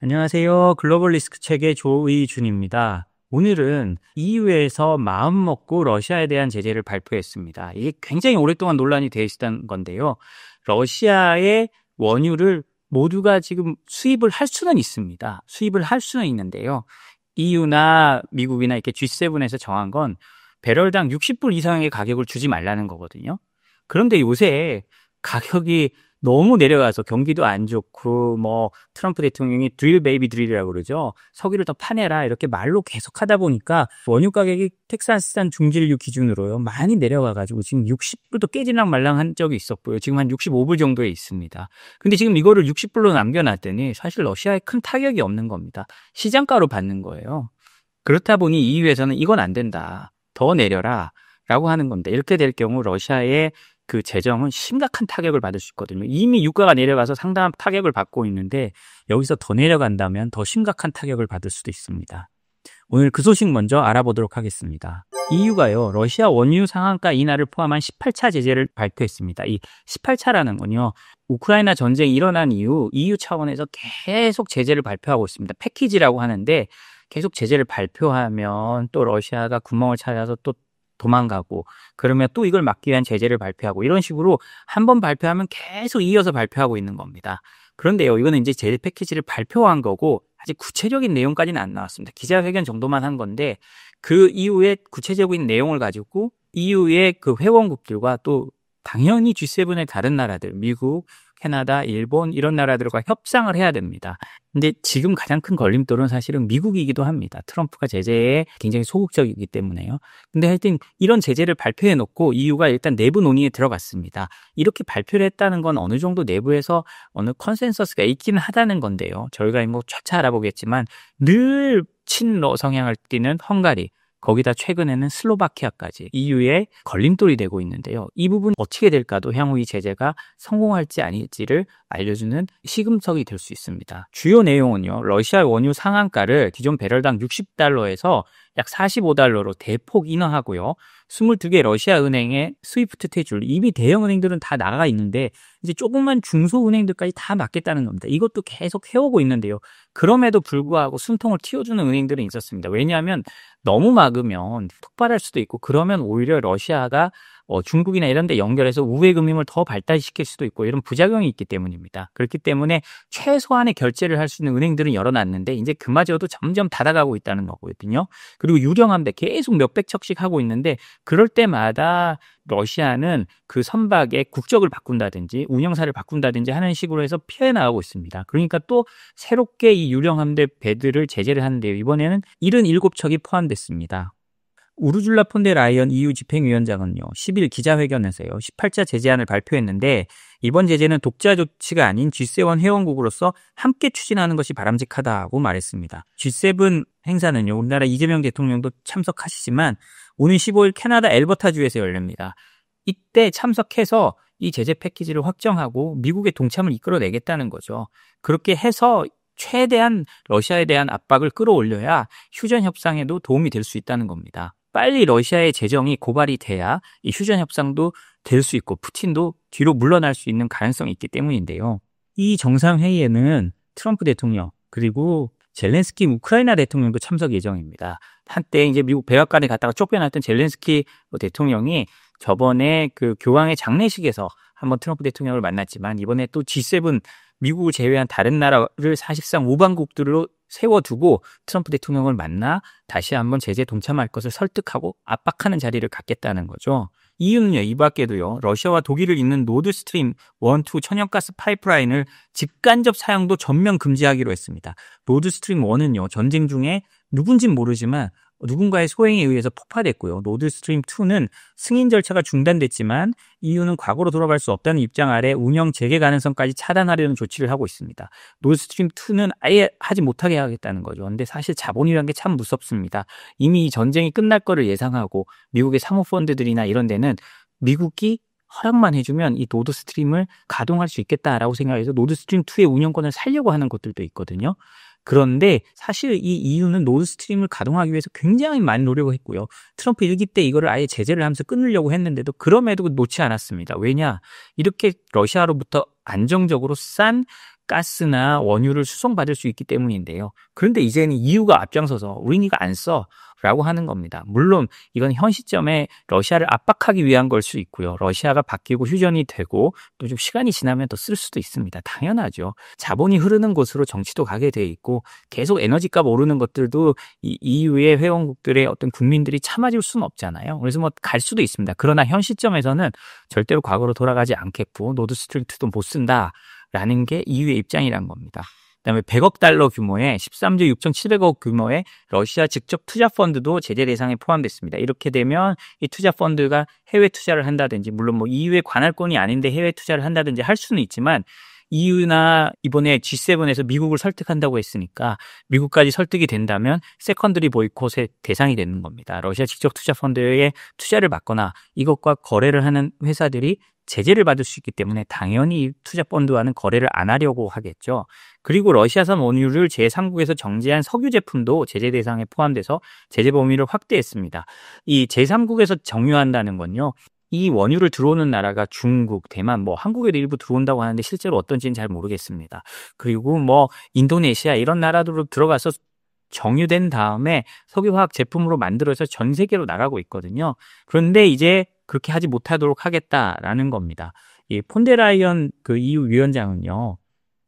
안녕하세요. 글로벌 리스크 책의 조의준입니다. 오늘은 EU에서 마음먹고 러시아에 대한 제재를 발표했습니다. 이게 굉장히 오랫동안 논란이 되어 있었던 건데요. 러시아의 원유를 모두가 지금 수입을 할 수는 있습니다. 수입을 할 수는 있는데요. EU나 미국이나 이렇게 G7에서 정한 건 배럴당 60불 이상의 가격을 주지 말라는 거거든요. 그런데 요새 가격이 너무 내려가서 경기도 안 좋고 트럼프 대통령이 드릴 베이비 드릴이라고 그러죠. 석유를 더 파내라 이렇게 말로 계속 하다 보니까 원유 가격이 텍사스산 중진유 기준으로요 많이 내려가가지고 지금 60불도 깨질랑 말랑한 적이 있었고요. 지금 한 65불 정도에 있습니다. 근데 지금 이거를 60불로 남겨놨더니 사실 러시아에 큰 타격이 없는 겁니다. 시장가로 받는 거예요. 그렇다 보니 EU에서는 이건 안 된다. 더 내려라 라고 하는 건데, 이렇게 될 경우 러시아의 그 재정은 심각한 타격을 받을 수 있거든요. 이미 유가가 내려가서 상당한 타격을 받고 있는데 여기서 더 내려간다면 더 심각한 타격을 받을 수도 있습니다. 오늘 그 소식 먼저 알아보도록 하겠습니다. EU가요, 러시아 원유 상한가 인하를 포함한 18차 제재를 발표했습니다. 이 18차라는 건요, 우크라이나 전쟁이 일어난 이후 EU 차원에서 계속 제재를 발표하고 있습니다. 패키지라고 하는데 계속 제재를 발표하면 또 러시아가 구멍을 찾아서 또 도망가고, 그러면 또 이걸 막기 위한 제재를 발표하고, 이런 식으로 한 번 발표하면 계속 이어서 발표하고 있는 겁니다. 그런데요, 이거는 이제 제재 패키지를 발표한 거고 아직 구체적인 내용까지는 안 나왔습니다. 기자회견 정도만 한 건데 그 이후에 구체적인 내용을 가지고 EU의 그 회원국들과 또 당연히 G7의 다른 나라들, 미국, 캐나다, 일본 이런 나라들과 협상을 해야 됩니다. 근데 지금 가장 큰 걸림돌은 사실은 미국이기도 합니다. 트럼프가 제재에 굉장히 소극적이기 때문에요. 근데 하여튼 이런 제재를 발표해 놓고 EU가 일단 내부 논의에 들어갔습니다. 이렇게 발표를 했다는 건 어느 정도 내부에서 어느 컨센서스가 있기는 하다는 건데요. 저희가 차차 알아보겠지만 늘 친러 성향을 띠는 헝가리, 거기다 최근에는 슬로바키아까지 EU에 걸림돌이 되고 있는데요. 이 부분 어떻게 될까도 향후 이 제재가 성공할지 아닐지를 알려주는 시금석이 될 수 있습니다. 주요 내용은요, 러시아 원유 상한가를 기존 배럴당 60달러에서 약 45달러로 대폭 인하하고요. 22개 러시아 은행의 스위프트 퇴출, 이미 대형 은행들은 다 나가 있는데 이제 조그만 중소은행들까지 다 막겠다는 겁니다. 이것도 계속 해오고 있는데요. 그럼에도 불구하고 숨통을 틔워주는 은행들은 있었습니다. 왜냐하면 너무 막으면 폭발할 수도 있고, 그러면 오히려 러시아가 중국이나 이런 데 연결해서 우회 금융을 더 발달시킬 수도 있고, 이런 부작용이 있기 때문입니다. 그렇기 때문에 최소한의 결제를 할 수 있는 은행들은 열어놨는데 이제 그마저도 점점 닫아가고 있다는 거거든요. 그리고 유령함대 계속 몇백 척씩 하고 있는데 그럴 때마다 러시아는 그 선박의 국적을 바꾼다든지 운영사를 바꾼다든지 하는 식으로 해서 피해 나가고 있습니다. 그러니까 또 새롭게 이 유령함대 배들을 제재를 하는데요. 이번에는 77척이 포함됐습니다. 우르줄라 폰데 라이언 EU 집행위원장은요, 10일 기자회견에서요, 18차 제재안을 발표했는데 이번 제재는 독자 조치가 아닌 G7 회원국으로서 함께 추진하는 것이 바람직하다고 말했습니다. G7 행사는요, 우리나라 이재명 대통령도 참석하시지만 오는 15일 캐나다 엘버타주에서 열립니다. 이때 참석해서 이 제재 패키지를 확정하고 미국의 동참을 이끌어내겠다는 거죠. 그렇게 해서 최대한 러시아에 대한 압박을 끌어올려야 휴전 협상에도 도움이 될 수 있다는 겁니다. 빨리 러시아의 재정이 고발이 돼야 이 휴전 협상도 될 수 있고 푸틴도 뒤로 물러날 수 있는 가능성이 있기 때문인데요. 이 정상회의에는 트럼프 대통령 그리고 젤렌스키 우크라이나 대통령도 참석 예정입니다. 한때 이제 미국 백악관에 갔다가 쫓겨났던 젤렌스키 대통령이 저번에 그 교황의 장례식에서 한번 트럼프 대통령을 만났지만 이번에 또 G7 미국을 제외한 다른 나라를 사실상 우방국들로 세워두고 트럼프 대통령을 만나 다시 한번 제재에 동참할 것을 설득하고 압박하는 자리를 갖겠다는 거죠. EU는요, 이 밖에도요, 러시아와 독일을 잇는 노드스트림 1, 2 천연가스 파이프라인을 직간접 사용도 전면 금지하기로 했습니다. 노드스트림 1은요, 전쟁 중에 누군진 모르지만 누군가의 소행에 의해서 폭파됐고요. 노드스트림 2는 승인 절차가 중단됐지만 EU는 과거로 돌아갈 수 없다는 입장 아래 운영 재개 가능성까지 차단하려는 조치를 하고 있습니다. 노드스트림 2는 아예 하지 못하게 하겠다는 거죠. 근데 사실 자본이라는 게 참 무섭습니다. 이미 전쟁이 끝날 거를 예상하고 미국의 사모펀드들이나 이런 데는 미국이 허락만 해주면 이 노드스트림을 가동할 수 있겠다라고 생각해서 노드스트림 2의 운영권을 살려고 하는 것들도 있거든요. 그런데 사실 이 EU는 노드스트림을 가동하기 위해서 굉장히 많이 노력을 했고요. 트럼프 1기 때 이거를 아예 제재를 하면서 끊으려고 했는데도 그럼에도 놓지 않았습니다. 왜냐? 이렇게 러시아로부터 안정적으로 싼 가스나 원유를 수송받을 수 있기 때문인데요. 그런데 이제는 EU가 앞장서서 우린 이거 안 써 라고 하는 겁니다. 물론 이건 현 시점에 러시아를 압박하기 위한 걸 수 있고요. 러시아가 바뀌고 휴전이 되고 또 좀 시간이 지나면 더 쓸 수도 있습니다. 당연하죠. 자본이 흐르는 곳으로 정치도 가게 돼 있고 계속 에너지값 오르는 것들도 이 EU의 회원국들의 어떤 국민들이 참아줄 수는 없잖아요. 그래서 뭐 갈 수도 있습니다. 그러나 현 시점에서는 절대로 과거로 돌아가지 않겠고 노드스트림2도 못 쓴다라는 게 EU의 입장이란 겁니다. 그다음에 100억 달러 규모의 13조 6,700억 규모의 러시아 직접 투자 펀드도 제재 대상에 포함됐습니다. 이렇게 되면 이 투자 펀드가 해외 투자를 한다든지 물론 뭐 EU의 관할권이 아닌데 해외 투자를 한다든지 할 수는 있지만 EU나 이번에 G7에서 미국을 설득한다고 했으니까 미국까지 설득이 된다면 세컨더리 보이콧의 대상이 되는 겁니다. 러시아 직접 투자 펀드에 투자를 받거나 이것과 거래를 하는 회사들이 제재를 받을 수 있기 때문에 당연히 이 투자 펀드와는 거래를 안 하려고 하겠죠. 그리고 러시아산 원유를 제3국에서 정제한 석유 제품도 제재 대상에 포함돼서 제재 범위를 확대했습니다. 이 제3국에서 정유한다는 건요. 이 원유를 들어오는 나라가 중국, 대만, 뭐 한국에도 일부 들어온다고 하는데 실제로 어떤지는 잘 모르겠습니다. 그리고 뭐 인도네시아 이런 나라로 들어가서 정유된 다음에 석유화학 제품으로 만들어서 전 세계로 나가고 있거든요. 그런데 이제 그렇게 하지 못하도록 하겠다라는 겁니다. 이 폰데라이언 그 EU 위원장은요.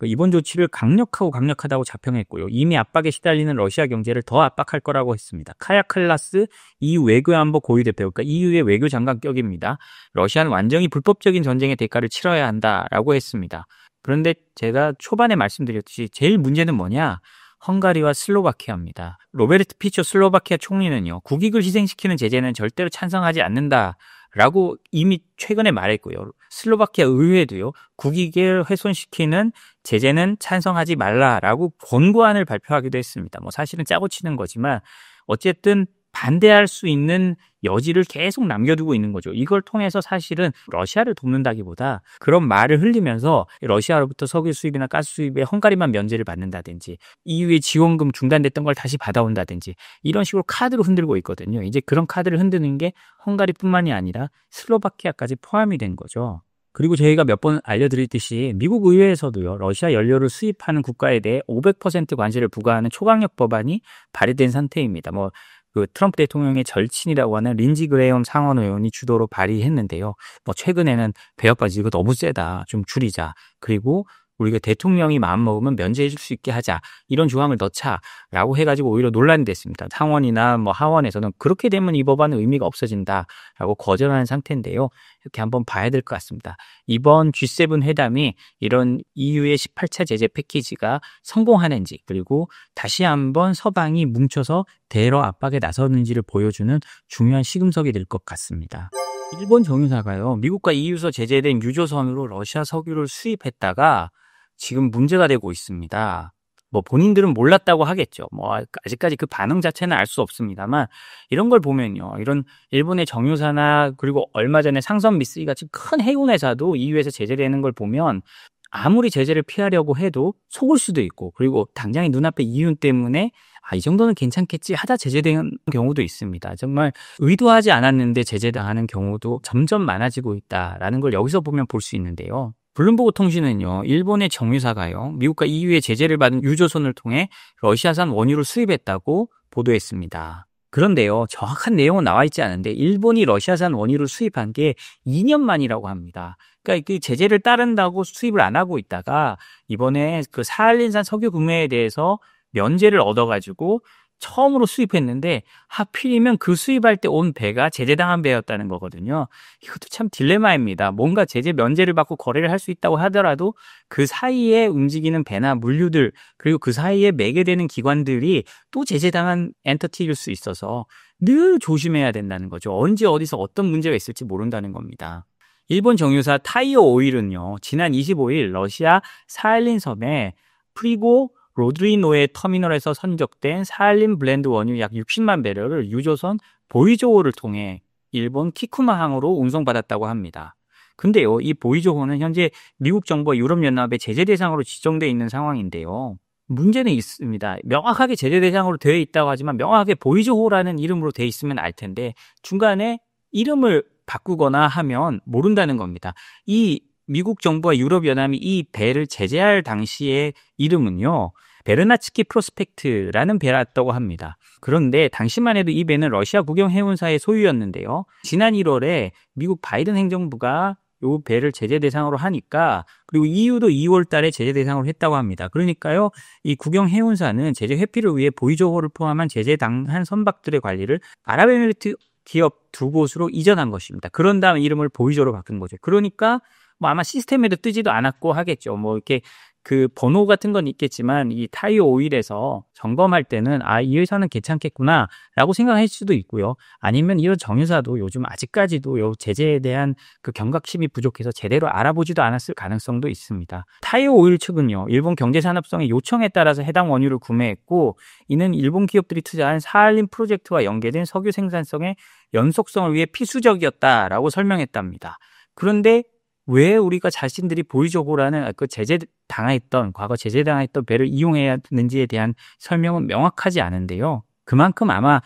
이번 조치를 강력하다고 자평했고요. 이미 압박에 시달리는 러시아 경제를 더 압박할 거라고 했습니다. 카야 칼라스 EU 외교안보 고위 대표, 그러니까 EU의 외교장관격입니다. 러시아는 완전히 불법적인 전쟁의 대가를 치러야 한다라고 했습니다. 그런데 제가 초반에 말씀드렸듯이 제일 문제는 뭐냐? 헝가리와 슬로바키아입니다. 로베르트 피초 슬로바키아 총리는요. 국익을 희생시키는 제재는 절대로 찬성하지 않는다라고 이미 최근에 말했고요. 슬로바키아 의회도요. 국익을 훼손시키는 제재는 찬성하지 말라라고 권고안을 발표하기도 했습니다. 뭐 사실은 짜고 치는 거지만 어쨌든 반대할 수 있는 여지를 계속 남겨두고 있는 거죠. 이걸 통해서 사실은 러시아를 돕는다기보다 그런 말을 흘리면서 러시아로부터 석유 수입이나 가스 수입에 헝가리만 면제를 받는다든지 EU의 지원금 중단됐던 걸 다시 받아온다든지 이런 식으로 카드로 흔들고 있거든요. 이제 그런 카드를 흔드는 게 헝가리뿐만이 아니라 슬로바키아까지 포함이 된 거죠. 그리고 저희가 몇 번 알려드렸듯이 미국 의회에서도요. 러시아 연료를 수입하는 국가에 대해 500% 관세를 부과하는 초강력 법안이 발의된 상태입니다. 그 트럼프 대통령의 절친이라고 하는 린지 그레엄 상원 의원이 주도로 발의했는데요. 최근에는 배역까지 이거 너무 세다. 좀 줄이자. 그리고 우리가 대통령이 마음먹으면 면제해 줄 수 있게 하자. 이런 조항을 넣자라고 해가지고 오히려 논란이 됐습니다. 상원이나 하원에서는 그렇게 되면 이 법안은 의미가 없어진다라고 거절하는 상태인데요. 이렇게 한번 봐야 될 것 같습니다. 이번 G7 회담이 이런 EU의 18차 제재 패키지가 성공하는지 그리고 다시 한번 서방이 뭉쳐서 대러 압박에 나서는지를 보여주는 중요한 시금석이 될 것 같습니다. 일본 정유사가요. 미국과 EU에서 제재된 유조선으로 러시아 석유를 수입했다가 지금 문제가 되고 있습니다. 본인들은 몰랐다고 하겠죠. 아직까지 그 반응 자체는 알 수 없습니다만 이런 걸 보면요. 이런 일본의 정유사나 그리고 얼마 전에 상선 미쓰리 같이 큰 해운 회사도 EU에서 제재되는 걸 보면 아무리 제재를 피하려고 해도 속을 수도 있고 그리고 당장의 눈앞의 이윤 때문에 이 정도는 괜찮겠지 하다 제재되는 경우도 있습니다. 정말 의도하지 않았는데 제재당하는 경우도 점점 많아지고 있다라는 걸 여기서 보면 볼 수 있는데요. 블룸버그 통신은요. 일본의 정유사가요. 미국과 EU의 제재를 받은 유조선을 통해 러시아산 원유를 수입했다고 보도했습니다. 그런데요. 정확한 내용은 나와 있지 않은데 일본이 러시아산 원유를 수입한 게 2년 만이라고 합니다. 그러니까 그 제재를 따른다고 수입을 안 하고 있다가 이번에 그 사할린산 석유 구매에 대해서 면제를 얻어가지고 처음으로 수입했는데 하필이면 그 수입할 때 온 배가 제재당한 배였다는 거거든요. 이것도 참 딜레마입니다. 뭔가 제재 면제를 받고 거래를 할 수 있다고 하더라도 그 사이에 움직이는 배나 물류들 그리고 그 사이에 매개되는 기관들이 또 제재당한 엔터티일 수 있어서 늘 조심해야 된다는 거죠. 언제 어디서 어떤 문제가 있을지 모른다는 겁니다. 일본 정유사 타이어 오일은요. 지난 25일 러시아 사할린 섬에 프리고 로드리노의 터미널에서 선적된 사할린 블렌드 원유 약 60만 배럴을 유조선 보이조호를 통해 일본 키쿠마항으로 운송받았다고 합니다. 근데요, 이 보이조호는 현재 미국 정부와 유럽연합의 제재 대상으로 지정되어 있는 상황인데요. 문제는 있습니다. 명확하게 제재 대상으로 되어 있다고 하지만 명확하게 보이조호라는 이름으로 되어 있으면 알 텐데 중간에 이름을 바꾸거나 하면 모른다는 겁니다. 이 미국 정부와 유럽연합이 이 배를 제재할 당시의 이름은요, 베르나츠키 프로스펙트라는 배였다고 합니다. 그런데 당시만 해도 이 배는 러시아 국영 해운사의 소유였는데요. 지난 1월에 미국 바이든 행정부가 이 배를 제재 대상으로 하니까, 그리고 EU도 2월 달에 제재 대상으로 했다고 합니다. 그러니까요, 이 국영 해운사는 제재 회피를 위해 보이조호를 포함한 제재 당한 선박들의 관리를 아랍에미리트 기업 두 곳으로 이전한 것입니다. 그런 다음 이름을 보이조로 바꾼 거죠. 그러니까 뭐 아마 시스템에도 뜨지도 않았고 하겠죠. 뭐 이렇게 그 번호 같은 건 있겠지만 이 타이어 오일에서 점검할 때는 이 회사는 괜찮겠구나 라고 생각할 수도 있고요. 아니면 이런 정유사도 요즘 아직까지도 요 제재에 대한 그 경각심이 부족해서 제대로 알아보지도 않았을 가능성도 있습니다. 타이어 오일 측은요, 일본 경제산업성의 요청에 따라서 해당 원유를 구매했고, 이는 일본 기업들이 투자한 사할린 프로젝트와 연계된 석유 생산성의 연속성을 위해 필수적이었다라고 설명했답니다. 그런데 왜 우리가 자신들이 보이조고라는 그 과거 제재당했던 배를 이용해야 하는지에 대한 설명은 명확하지 않은데요. 그만큼 아마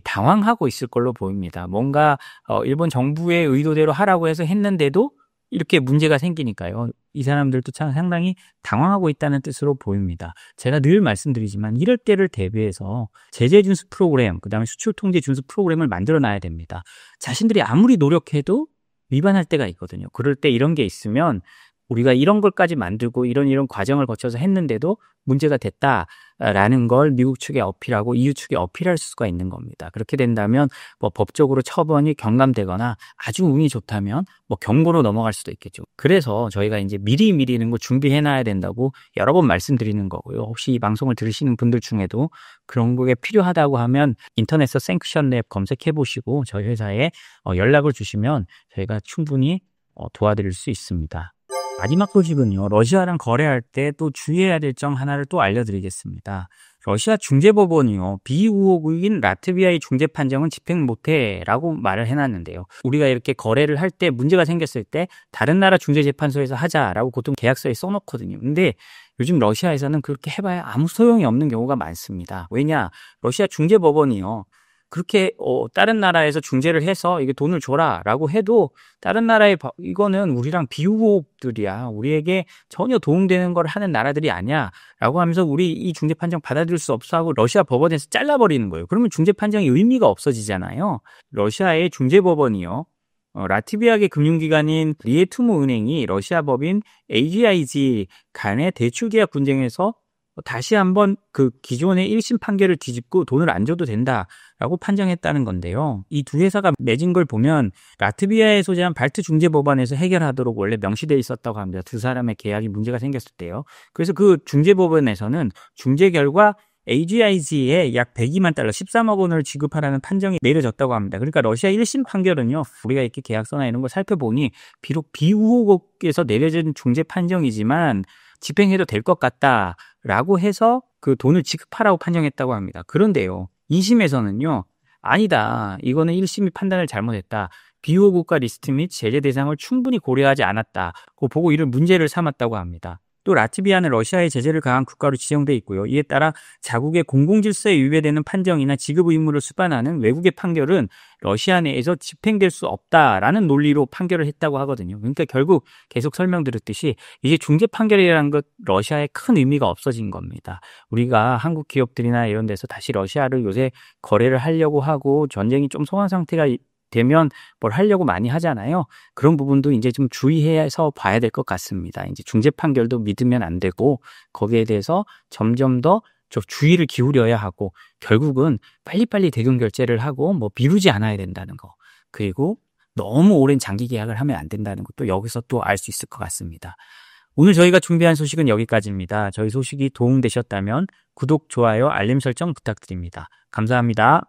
당황하고 있을 걸로 보입니다. 뭔가 일본 정부의 의도대로 하라고 해서 했는데도 이렇게 문제가 생기니까요. 이 사람들도 참 상당히 당황하고 있다는 뜻으로 보입니다. 제가 늘 말씀드리지만 이럴 때를 대비해서 제재 준수 프로그램, 그다음에 수출 통제 준수 프로그램을 만들어 놔야 됩니다. 자신들이 아무리 노력해도 위반할 때가 있거든요. 그럴 때 이런 게 있으면 우리가 이런 걸까지 만들고 이런 과정을 거쳐서 했는데도 문제가 됐다라는 걸 미국 측에 어필하고 EU 측에 어필할 수가 있는 겁니다. 그렇게 된다면 뭐 법적으로 처분이 경감되거나 아주 운이 좋다면 뭐 경고로 넘어갈 수도 있겠죠. 그래서 저희가 이제 미리 이런 거 준비해놔야 된다고 여러 번 말씀드리는 거고요. 혹시 이 방송을 들으시는 분들 중에도 그런 게 필요하다고 하면 인터넷에서 생크션랩 검색해보시고 저희 회사에 연락을 주시면 저희가 충분히 도와드릴 수 있습니다. 마지막 소식은요, 러시아랑 거래할 때 또 주의해야 될 점 하나를 또 알려드리겠습니다. 러시아 중재법원이요, 비우호국인 라트비아의 중재 판정은 집행 못해라고 말을 해놨는데요. 우리가 이렇게 거래를 할 때 문제가 생겼을 때 다른 나라 중재재판소에서 하자라고 보통 계약서에 써놓거든요. 근데 요즘 러시아에서는 그렇게 해봐야 아무 소용이 없는 경우가 많습니다. 왜냐, 러시아 중재법원이요, 그렇게 다른 나라에서 중재를 해서 이게 돈을 줘라라고 해도 다른 나라의 이거는 우리랑 비우호국들이야, 우리에게 전혀 도움되는 걸 하는 나라들이 아니야라고 하면서 우리 이 중재 판정 받아들일 수 없어 하고 러시아 법원에서 잘라버리는 거예요. 그러면 중재 판정이 의미가 없어지잖아요. 러시아의 중재법원이요, 라트비아계 금융기관인 리에투모 은행이 러시아 법인 AGIG 간의 대출계약 분쟁에서 다시 한번 그 기존의 1심 판결을 뒤집고 돈을 안 줘도 된다라고 판정했다는 건데요. 이 두 회사가 맺은 걸 보면 라트비아에 소재한 발트 중재법원에서 해결하도록 원래 명시되어 있었다고 합니다. 두 사람의 계약이 문제가 생겼을 때요. 그래서 그 중재법원에서는 중재 결과 AGIG에 약 102만 달러, 13억 원을 지급하라는 판정이 내려졌다고 합니다. 그러니까 러시아 1심 판결은요, 우리가 이렇게 계약서나 이런 걸 살펴보니 비록 비우호국에서 내려진 중재 판정이지만 집행해도 될 것 같다라고 해서 그 돈을 지급하라고 판정했다고 합니다. 그런데요, 2심에서는요, 아니다, 이거는 1심이 판단을 잘못했다, 비호국가 리스트 및 제재 대상을 충분히 고려하지 않았다고 보고 이를 문제를 삼았다고 합니다. 또 라트비아는 러시아의 제재를 가한 국가로 지정돼 있고요. 이에 따라 자국의 공공질서에 위배되는 판정이나 지급 의무를 수반하는 외국의 판결은 러시아 내에서 집행될 수 없다라는 논리로 판결을 했다고 하거든요. 그러니까 결국 계속 설명드렸듯이 이게 중재 판결이라는 것, 러시아에 큰 의미가 없어진 겁니다. 우리가 한국 기업들이나 이런 데서 다시 러시아를 요새 거래를 하려고 하고 전쟁이 좀 소강 상태가 되면 뭘 하려고 많이 하잖아요. 그런 부분도 이제 좀 주의해서 봐야 될 것 같습니다. 이제 중재 판결도 믿으면 안 되고 거기에 대해서 점점 더 좀 주의를 기울여야 하고, 결국은 빨리빨리 대금 결제를 하고 뭐 미루지 않아야 된다는 거, 그리고 너무 오랜 장기 계약을 하면 안 된다는 것도 여기서 또 알 수 있을 것 같습니다. 오늘 저희가 준비한 소식은 여기까지입니다. 저희 소식이 도움되셨다면 구독, 좋아요, 알림 설정 부탁드립니다. 감사합니다.